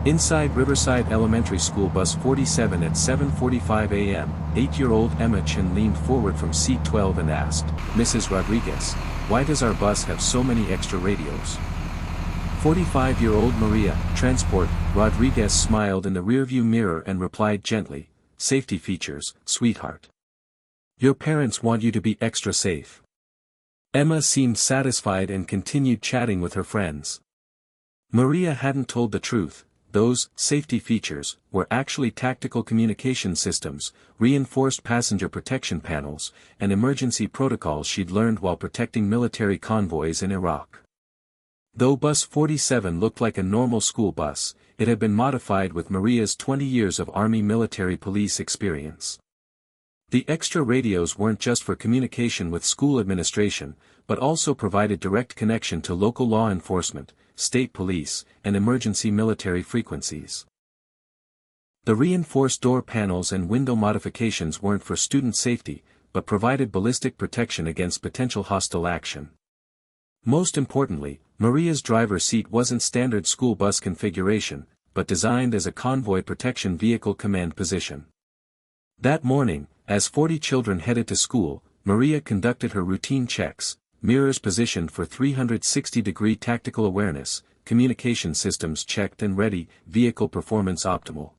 Inside Riverside Elementary School Bus 47 at 7:45 a.m., 8-year-old Emma Chen leaned forward from seat 12 and asked, "Mrs. Rodriguez, why does our bus have so many extra radios?" 45-year-old Maria, Transport, Rodriguez smiled in the rearview mirror and replied gently, "Safety features, sweetheart. Your parents want you to be extra safe." Emma seemed satisfied and continued chatting with her friends. Maria hadn't told the truth. Those safety features were actually tactical communication systems, reinforced passenger protection panels, and emergency protocols she'd learned while protecting military convoys in Iraq. Though Bus 47 looked like a normal school bus, it had been modified with Maria's 20 years of Army military police experience. The extra radios weren't just for communication with school administration, but also provided direct connection to local law enforcement, state police, and emergency military frequencies. The reinforced door panels and window modifications weren't for student safety, but provided ballistic protection against potential hostile action. Most importantly, Maria's driver's seat wasn't standard school bus configuration, but designed as a convoy protection vehicle command position. That morning, as 40 children headed to school, Maria conducted her routine checks, mirrors positioned for 360-degree tactical awareness, communication systems checked and ready, vehicle performance optimal.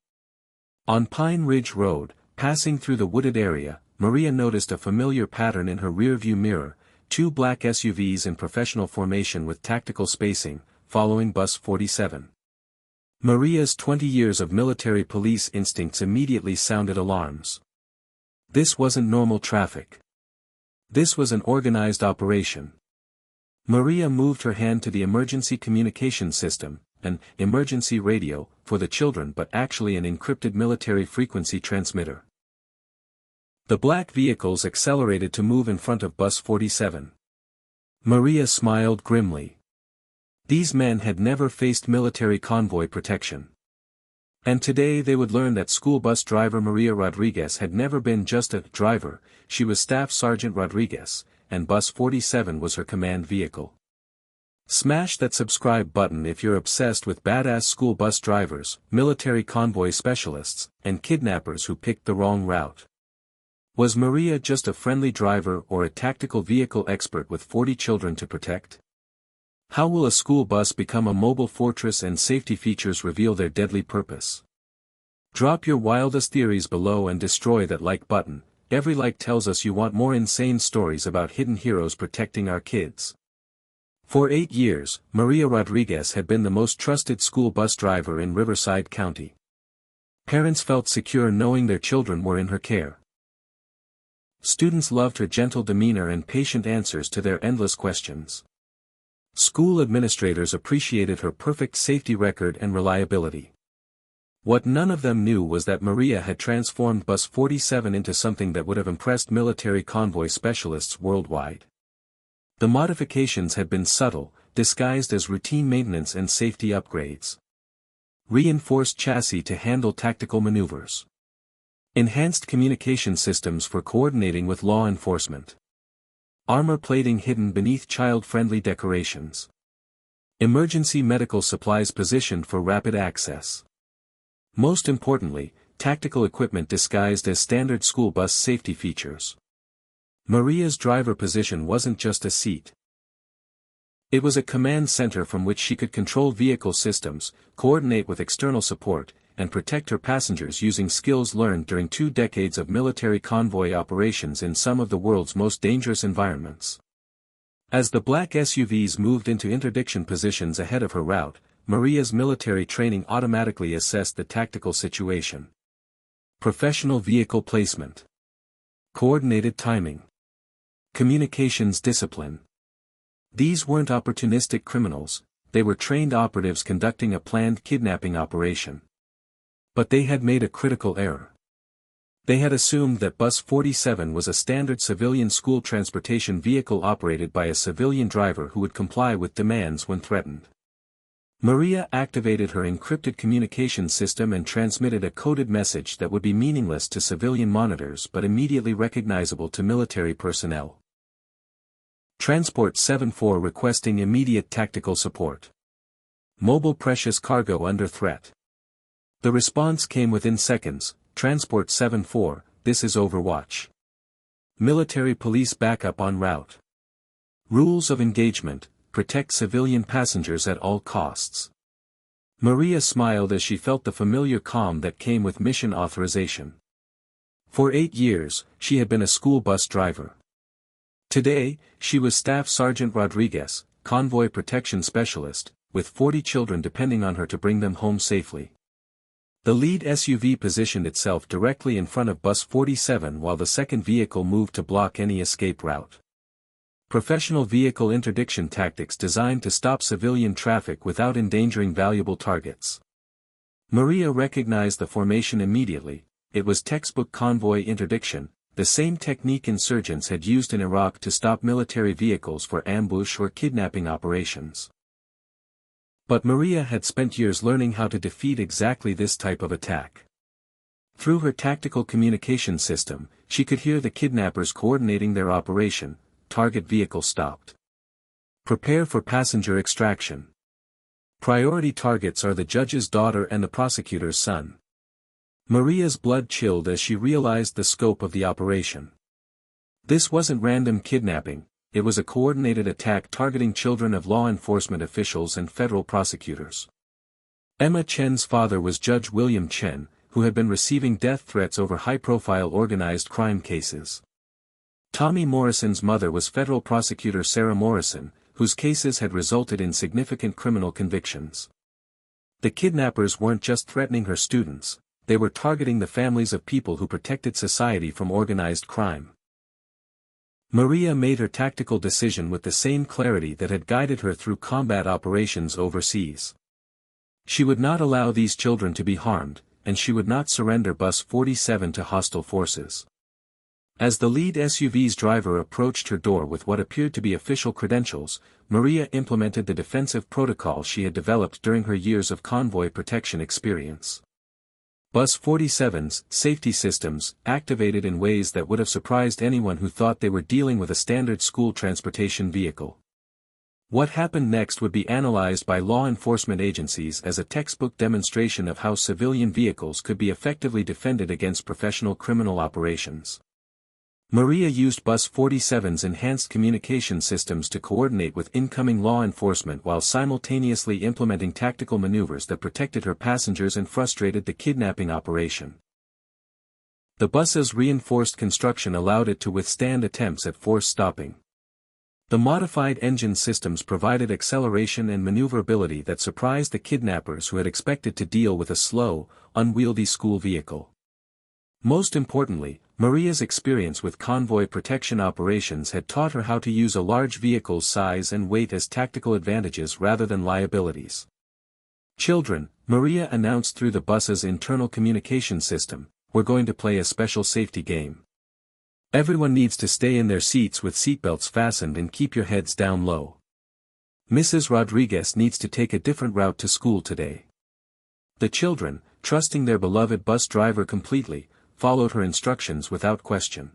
On Pine Ridge Road, passing through the wooded area, Maria noticed a familiar pattern in her rearview mirror, 2 black SUVs in professional formation with tactical spacing, following Bus 47. Maria's 20 years of military police instincts immediately sounded alarms. This wasn't normal traffic. This was an organized operation. Maria moved her hand to the emergency communication system, an emergency radio, for the children but actually an encrypted military frequency transmitter. The black vehicles accelerated to move in front of Bus 47. Maria smiled grimly. These men had never faced military convoy protection. And today they would learn that school bus driver Maria Rodriguez had never been just a driver, she was Staff Sergeant Rodriguez, and Bus 47 was her command vehicle. Smash that subscribe button if you're obsessed with badass school bus drivers, military convoy specialists, and kidnappers who picked the wrong route. Was Maria just a friendly driver or a tactical vehicle expert with 40 children to protect? How will a school bus become a mobile fortress and safety features reveal their deadly purpose? Drop your wildest theories below and destroy that like button. Every like tells us you want more insane stories about hidden heroes protecting our kids. For 8 years, Maria Rodriguez had been the most trusted school bus driver in Riverside County. Parents felt secure knowing their children were in her care. Students loved her gentle demeanor and patient answers to their endless questions. School administrators appreciated her perfect safety record and reliability. What none of them knew was that Maria had transformed Bus 47 into something that would have impressed military convoy specialists worldwide. The modifications had been subtle, disguised as routine maintenance and safety upgrades. Reinforced chassis to handle tactical maneuvers. Enhanced communication systems for coordinating with law enforcement. Armor plating hidden beneath child-friendly decorations. Emergency medical supplies positioned for rapid access. Most importantly, tactical equipment disguised as standard school bus safety features. Maria's driver position wasn't just a seat. It was a command center from which she could control vehicle systems, coordinate with external support, and protect her passengers using skills learned during 2 decades of military convoy operations in some of the world's most dangerous environments. As the black SUVs moved into interdiction positions ahead of her route, Maria's military training automatically assessed the tactical situation. Professional vehicle placement. Coordinated timing. Communications discipline. These weren't opportunistic criminals, they were trained operatives conducting a planned kidnapping operation. But they had made a critical error. They had assumed that Bus 47 was a standard civilian school transportation vehicle operated by a civilian driver who would comply with demands when threatened. Maria activated her encrypted communication system and transmitted a coded message that would be meaningless to civilian monitors but immediately recognizable to military personnel. Transport 74 requesting immediate tactical support. Mobile precious cargo under threat. The response came within seconds: Transport 7-4, this is Overwatch. Military police backup en route. Rules of engagement: protect civilian passengers at all costs. Maria smiled as she felt the familiar calm that came with mission authorization. For 8 years, she had been a school bus driver. Today, she was Staff Sergeant Rodriguez, Convoy Protection Specialist, with 40 children depending on her to bring them home safely. The lead SUV positioned itself directly in front of Bus 47 while the second vehicle moved to block any escape route. Professional vehicle interdiction tactics designed to stop civilian traffic without endangering valuable targets. Maria recognized the formation immediately. It was textbook convoy interdiction, the same technique insurgents had used in Iraq to stop military vehicles for ambush or kidnapping operations. But Maria had spent years learning how to defeat exactly this type of attack. Through her tactical communication system, she could hear the kidnappers coordinating their operation. Target vehicle stopped. Prepare for passenger extraction. Priority targets are the judge's daughter and the prosecutor's son. Maria's blood chilled as she realized the scope of the operation. This wasn't random kidnapping, it was a coordinated attack targeting children of law enforcement officials and federal prosecutors. Emma Chen's father was Judge William Chen, who had been receiving death threats over high-profile organized crime cases. Tommy Morrison's mother was federal prosecutor Sarah Morrison, whose cases had resulted in significant criminal convictions. The kidnappers weren't just threatening her students, they were targeting the families of people who protected society from organized crime. Maria made her tactical decision with the same clarity that had guided her through combat operations overseas. She would not allow these children to be harmed, and she would not surrender Bus 47 to hostile forces. As the lead SUV's driver approached her door with what appeared to be official credentials, Maria implemented the defensive protocol she had developed during her years of convoy protection experience. Bus 47's safety systems activated in ways that would have surprised anyone who thought they were dealing with a standard school transportation vehicle. What happened next would be analyzed by law enforcement agencies as a textbook demonstration of how civilian vehicles could be effectively defended against professional criminal operations. Maria used Bus 47's enhanced communication systems to coordinate with incoming law enforcement while simultaneously implementing tactical maneuvers that protected her passengers and frustrated the kidnapping operation. The bus's reinforced construction allowed it to withstand attempts at force stopping. The modified engine systems provided acceleration and maneuverability that surprised the kidnappers who had expected to deal with a slow, unwieldy school vehicle. Most importantly, Maria's experience with convoy protection operations had taught her how to use a large vehicle's size and weight as tactical advantages rather than liabilities. "Children," Maria announced through the bus's internal communication system, "we're going to play a special safety game. Everyone needs to stay in their seats with seatbelts fastened and keep your heads down low. Mrs. Rodriguez needs to take a different route to school today." The children, trusting their beloved bus driver completely, followed her instructions without question.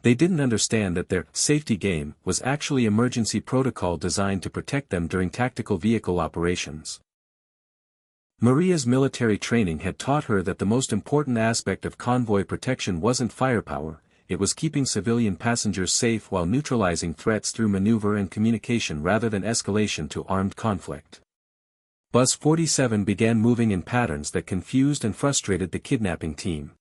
They didn't understand that their safety game was actually emergency protocol designed to protect them during tactical vehicle operations. Maria's military training had taught her that the most important aspect of convoy protection wasn't firepower, it was keeping civilian passengers safe while neutralizing threats through maneuver and communication rather than escalation to armed conflict. Bus 47 began moving in patterns that confused and frustrated the kidnapping team.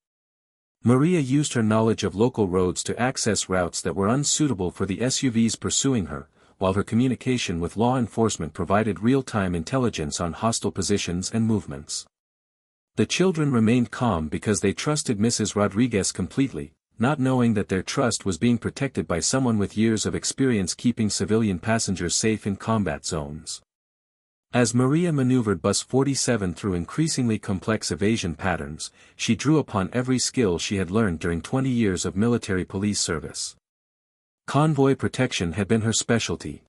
Maria used her knowledge of local roads to access routes that were unsuitable for the SUVs pursuing her, while her communication with law enforcement provided real-time intelligence on hostile positions and movements. The children remained calm because they trusted Mrs. Rodriguez completely, not knowing that their trust was being protected by someone with years of experience keeping civilian passengers safe in combat zones. As Maria maneuvered Bus 47 through increasingly complex evasion patterns, she drew upon every skill she had learned during 20 years of military police service. Convoy protection had been her specialty.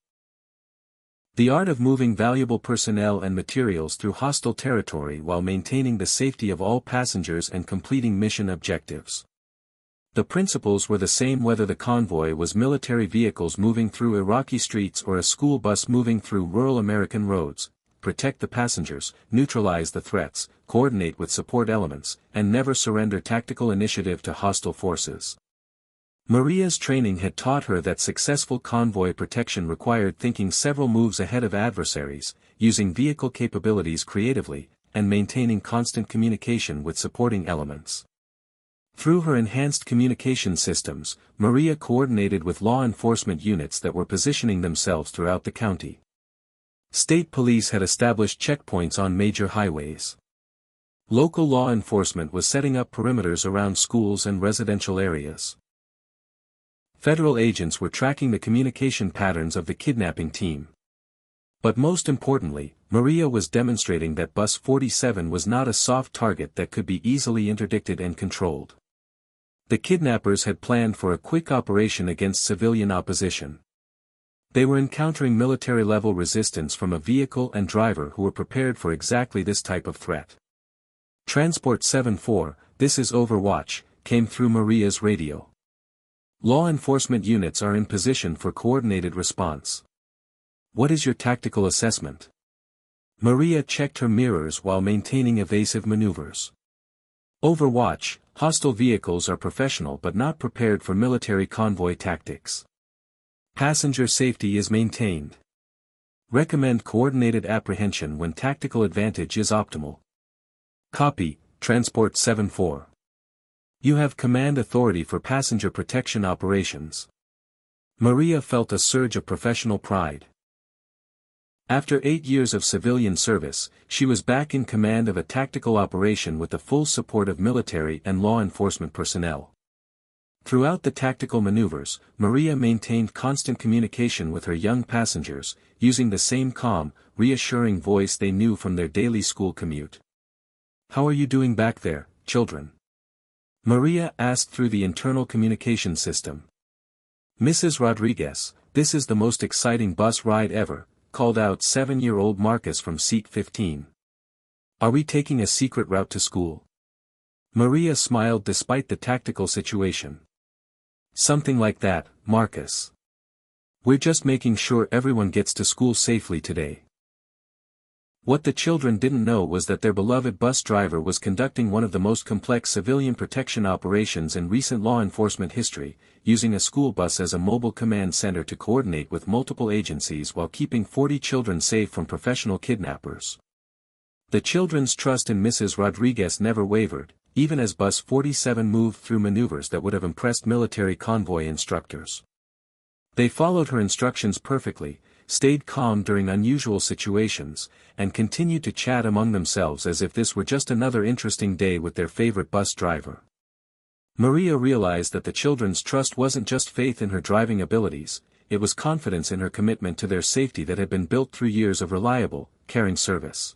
The art of moving valuable personnel and materials through hostile territory while maintaining the safety of all passengers and completing mission objectives. The principles were the same whether the convoy was military vehicles moving through Iraqi streets or a school bus moving through rural American roads. protect the passengers, neutralize the threats, coordinate with support elements, and never surrender tactical initiative to hostile forces. Maria's training had taught her that successful convoy protection required thinking several moves ahead of adversaries, using vehicle capabilities creatively, and maintaining constant communication with supporting elements. Through her enhanced communication systems, Maria coordinated with law enforcement units that were positioning themselves throughout the county. State police had established checkpoints on major highways. Local law enforcement was setting up perimeters around schools and residential areas. Federal agents were tracking the communication patterns of the kidnapping team. But most importantly, Maria was demonstrating that Bus 47 was not a soft target that could be easily interdicted and controlled. The kidnappers had planned for a quick operation against civilian opposition. They were encountering military-level resistance from a vehicle and driver who were prepared for exactly this type of threat. Transport 7-4, this is Overwatch, came through Maria's radio. Law enforcement units are in position for coordinated response. What is your tactical assessment? Maria checked her mirrors while maintaining evasive maneuvers. Overwatch, hostile vehicles are professional but not prepared for military convoy tactics. Passenger safety is maintained. Recommend coordinated apprehension when tactical advantage is optimal. Copy, Transport 7-4. You have command authority for passenger protection operations. Maria felt a surge of professional pride. After 8 years of civilian service, she was back in command of a tactical operation with the full support of military and law enforcement personnel. Throughout the tactical maneuvers, Maria maintained constant communication with her young passengers, using the same calm, reassuring voice they knew from their daily school commute. "How are you doing back there, children?" Maria asked through the internal communication system. "Mrs. Rodriguez, this is the most exciting bus ride ever," called out 7-year-old Marcus from seat 15. "Are we taking a secret route to school?" Maria smiled despite the tactical situation. "Something like that, Marcus. We're just making sure everyone gets to school safely today." What the children didn't know was that their beloved bus driver was conducting one of the most complex civilian protection operations in recent law enforcement history, using a school bus as a mobile command center to coordinate with multiple agencies while keeping 40 children safe from professional kidnappers. The children's trust in Mrs. Rodriguez never wavered, even as Bus 47 moved through maneuvers that would have impressed military convoy instructors. They followed her instructions perfectly, stayed calm during unusual situations, and continued to chat among themselves as if this were just another interesting day with their favorite bus driver. Maria realized that the children's trust wasn't just faith in her driving abilities, it was confidence in her commitment to their safety that had been built through years of reliable, caring service.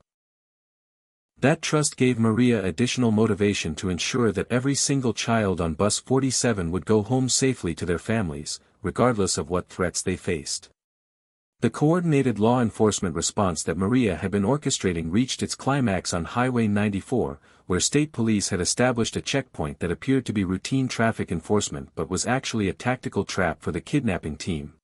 That trust gave Maria additional motivation to ensure that every single child on Bus 47 would go home safely to their families, regardless of what threats they faced. The coordinated law enforcement response that Maria had been orchestrating reached its climax on Highway 94, where state police had established a checkpoint that appeared to be routine traffic enforcement but was actually a tactical trap for the kidnapping team.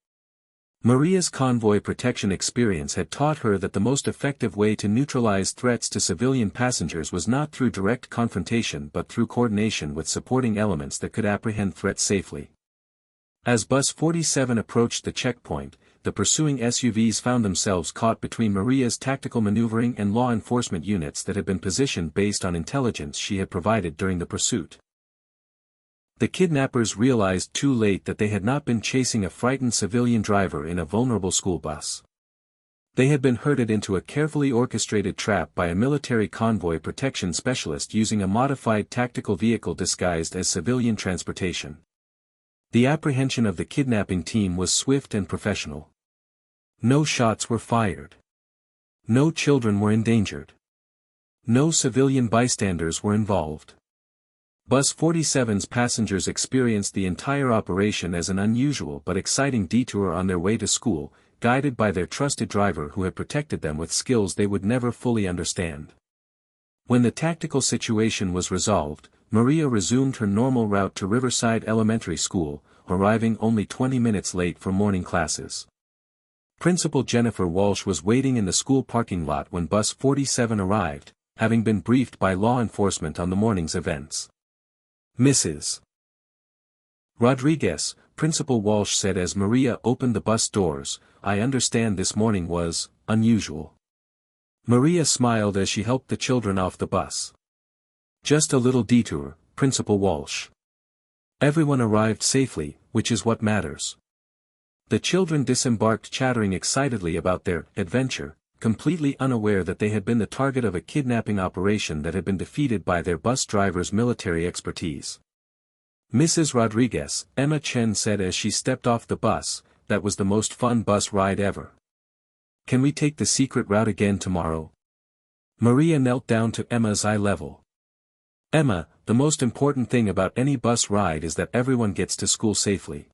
Maria's convoy protection experience had taught her that the most effective way to neutralize threats to civilian passengers was not through direct confrontation but through coordination with supporting elements that could apprehend threats safely. As Bus 47 approached the checkpoint, the pursuing SUVs found themselves caught between Maria's tactical maneuvering and law enforcement units that had been positioned based on intelligence she had provided during the pursuit. The kidnappers realized too late that they had not been chasing a frightened civilian driver in a vulnerable school bus. They had been herded into a carefully orchestrated trap by a military convoy protection specialist using a modified tactical vehicle disguised as civilian transportation. The apprehension of the kidnapping team was swift and professional. No shots were fired. No children were endangered. No civilian bystanders were involved. Bus 47's passengers experienced the entire operation as an unusual but exciting detour on their way to school, guided by their trusted driver who had protected them with skills they would never fully understand. When the tactical situation was resolved, Maria resumed her normal route to Riverside Elementary School, arriving only 20 minutes late for morning classes. Principal Jennifer Walsh was waiting in the school parking lot when Bus 47 arrived, having been briefed by law enforcement on the morning's events. Mrs. Rodriguez, Principal Walsh said as Maria opened the bus doors, "I understand this morning was unusual." Maria smiled as she helped the children off the bus. "Just a little detour, Principal Walsh. Everyone arrived safely, which is what matters." The children disembarked chattering excitedly about their adventure, completely unaware that they had been the target of a kidnapping operation that had been defeated by their bus driver's military expertise. Mrs. Rodriguez, Emma Chen said as she stepped off the bus, "That was the most fun bus ride ever. Can we take the secret route again tomorrow?" Maria knelt down to Emma's eye level. "Emma, the most important thing about any bus ride is that everyone gets to school safely.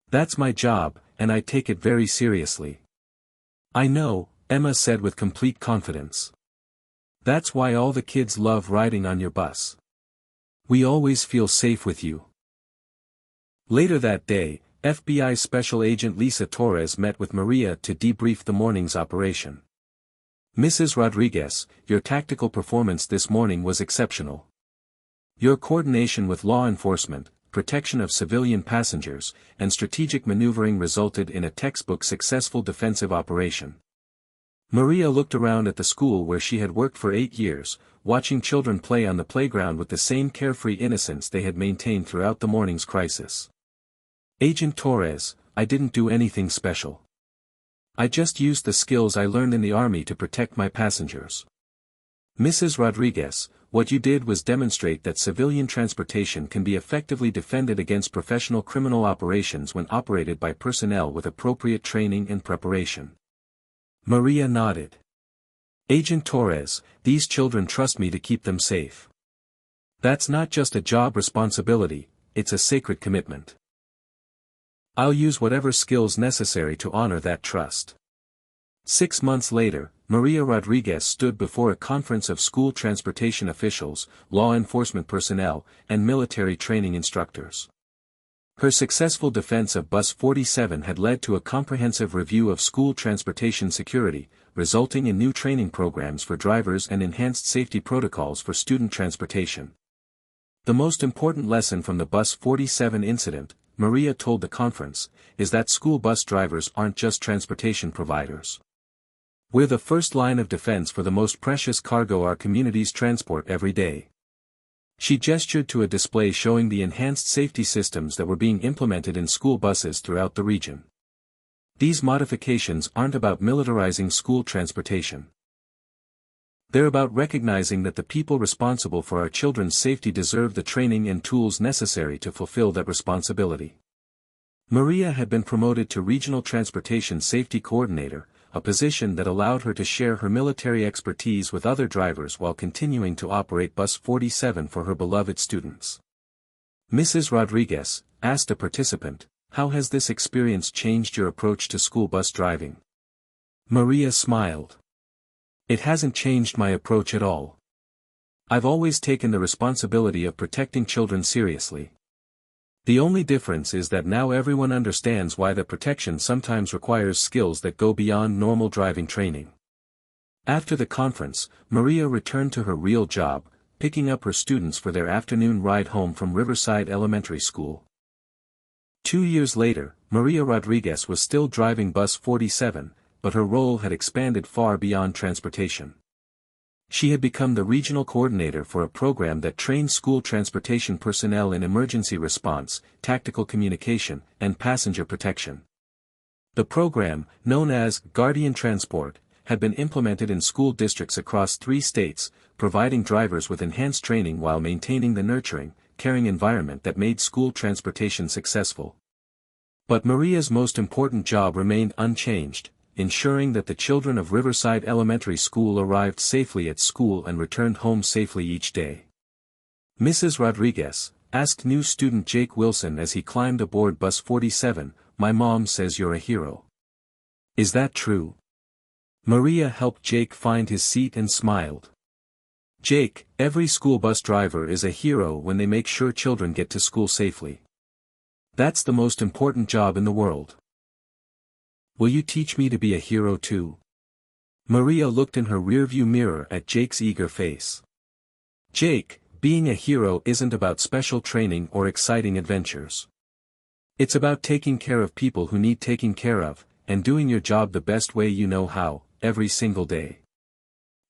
That's my job, and I take it very seriously." "I know," Emma said with complete confidence. "That's why all the kids love riding on your bus. We always feel safe with you." Later that day, FBI Special Agent Lisa Torres met with Maria to debrief the morning's operation. "Mrs. Rodriguez, your tactical performance this morning was exceptional. Your coordination with law enforcement, protection of civilian passengers, and strategic maneuvering resulted in a textbook successful defensive operation." Maria looked around at the school where she had worked for 8 years, watching children play on the playground with the same carefree innocence they had maintained throughout the morning's crisis. "Agent Torres, I didn't do anything special. I just used the skills I learned in the army to protect my passengers." "Mrs. Rodriguez, what you did was demonstrate that civilian transportation can be effectively defended against professional criminal operations when operated by personnel with appropriate training and preparation." Maria nodded. "Agent Torres, these children trust me to keep them safe. That's not just a job responsibility, it's a sacred commitment. I'll use whatever skills necessary to honor that trust." 6 months later, Maria Rodriguez stood before a conference of school transportation officials, law enforcement personnel, and military training instructors. Her successful defense of Bus 47 had led to a comprehensive review of school transportation security, resulting in new training programs for drivers and enhanced safety protocols for student transportation. The most important lesson from the Bus 47 incident, Maria told the conference, is that school bus drivers aren't just transportation providers. We're the first line of defense for the most precious cargo our communities transport every day. She gestured to a display showing the enhanced safety systems that were being implemented in school buses throughout the region. These modifications aren't about militarizing school transportation. They're about recognizing that the people responsible for our children's safety deserve the training and tools necessary to fulfill that responsibility. Maria had been promoted to Regional Transportation Safety Coordinator, a position that allowed her to share her military expertise with other drivers while continuing to operate Bus 47 for her beloved students. "Mrs. Rodriguez," asked a participant, "how has this experience changed your approach to school bus driving?" Maria smiled. "It hasn't changed my approach at all. I've always taken the responsibility of protecting children seriously. The only difference is that now everyone understands why the protection sometimes requires skills that go beyond normal driving training." After the conference, Maria returned to her real job, picking up her students for their afternoon ride home from Riverside Elementary School. 2 years later, Maria Rodriguez was still driving Bus 47, but her role had expanded far beyond transportation. She had become the regional coordinator for a program that trained school transportation personnel in emergency response, tactical communication, and passenger protection. The program, known as Guardian Transport, had been implemented in school districts across 3 states, providing drivers with enhanced training while maintaining the nurturing, caring environment that made school transportation successful. But Maria's most important job remained unchanged, ensuring that the children of Riverside Elementary School arrived safely at school and returned home safely each day. "Mrs. Rodriguez," asked new student Jake Wilson as he climbed aboard Bus 47, "my mom says you're a hero. Is that true?" Maria helped Jake find his seat and smiled. "Jake, every school bus driver is a hero when they make sure children get to school safely. That's the most important job in the world." Will you teach me to be a hero too? Maria looked in her rearview mirror at Jake's eager face. Jake, being a hero isn't about special training or exciting adventures. It's about taking care of people who need taking care of, and doing your job the best way you know how, every single day.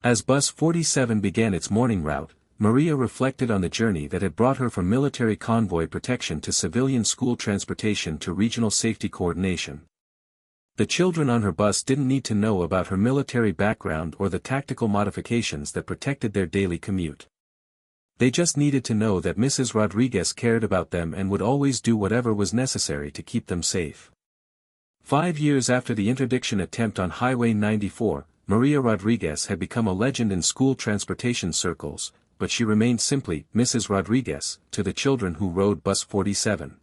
As Bus 47 began its morning route, Maria reflected on the journey that had brought her from military convoy protection to civilian school transportation to regional safety coordination. The children on her bus didn't need to know about her military background or the tactical modifications that protected their daily commute. They just needed to know that Mrs. Rodriguez cared about them and would always do whatever was necessary to keep them safe. 5 years after the interdiction attempt on Highway 94, Maria Rodriguez had become a legend in school transportation circles, but she remained simply Mrs. Rodriguez to the children who rode Bus 47.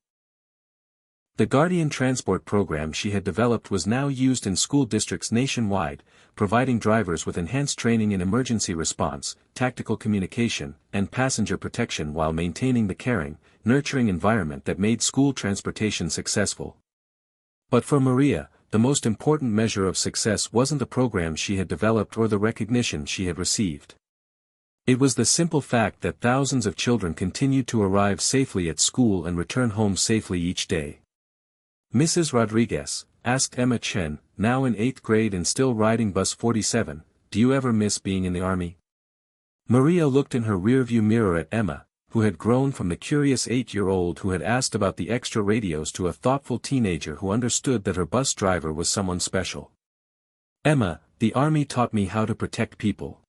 The Guardian Transport program she had developed was now used in school districts nationwide, providing drivers with enhanced training in emergency response, tactical communication, and passenger protection while maintaining the caring, nurturing environment that made school transportation successful. But for Maria, the most important measure of success wasn't the program she had developed or the recognition she had received. It was the simple fact that thousands of children continued to arrive safely at school and return home safely each day. Mrs. Rodriguez, asked Emma Chen, now in 8th grade and still riding Bus 47, do you ever miss being in the army? Maria looked in her rearview mirror at Emma, who had grown from the curious 8-year-old who had asked about the extra radios to a thoughtful teenager who understood that her bus driver was someone special. Emma, the army taught me how to protect people.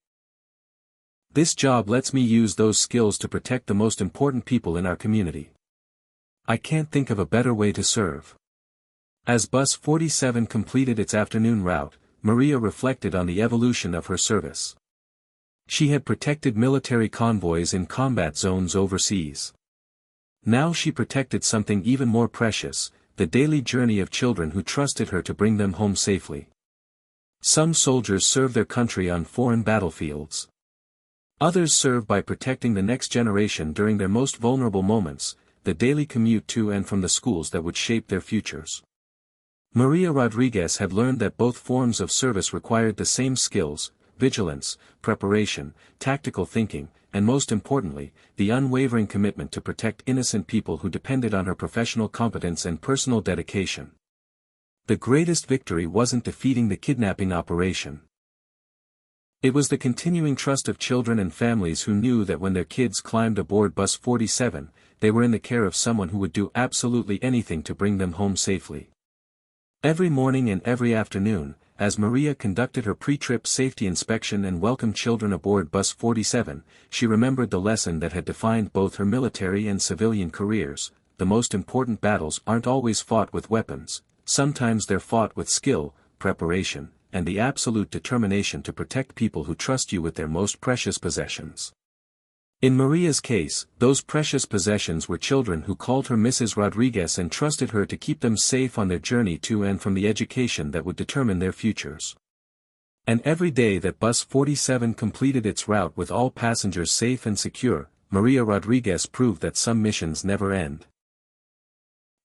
This job lets me use those skills to protect the most important people in our community. I can't think of a better way to serve. As Bus 47 completed its afternoon route, Maria reflected on the evolution of her service. She had protected military convoys in combat zones overseas. Now she protected something even more precious, the daily journey of children who trusted her to bring them home safely. Some soldiers serve their country on foreign battlefields. Others serve by protecting the next generation during their most vulnerable moments, the daily commute to and from the schools that would shape their futures. Maria Rodriguez had learned that both forms of service required the same skills: vigilance, preparation, tactical thinking, and most importantly, the unwavering commitment to protect innocent people who depended on her professional competence and personal dedication. The greatest victory wasn't defeating the kidnapping operation. It was the continuing trust of children and families who knew that when their kids climbed aboard Bus 47, they were in the care of someone who would do absolutely anything to bring them home safely. Every morning and every afternoon, as Maria conducted her pre-trip safety inspection and welcomed children aboard Bus 47, she remembered the lesson that had defined both her military and civilian careers: the most important battles aren't always fought with weapons, sometimes they're fought with skill, preparation, and the absolute determination to protect people who trust you with their most precious possessions. In Maria's case, those precious possessions were children who called her Mrs. Rodriguez and trusted her to keep them safe on their journey to and from the education that would determine their futures. And every day that Bus 47 completed its route with all passengers safe and secure, Maria Rodriguez proved that some missions never end.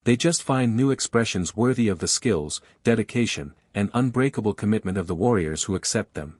They just find new expressions worthy of the skills, dedication, and unbreakable commitment of the warriors who accept them.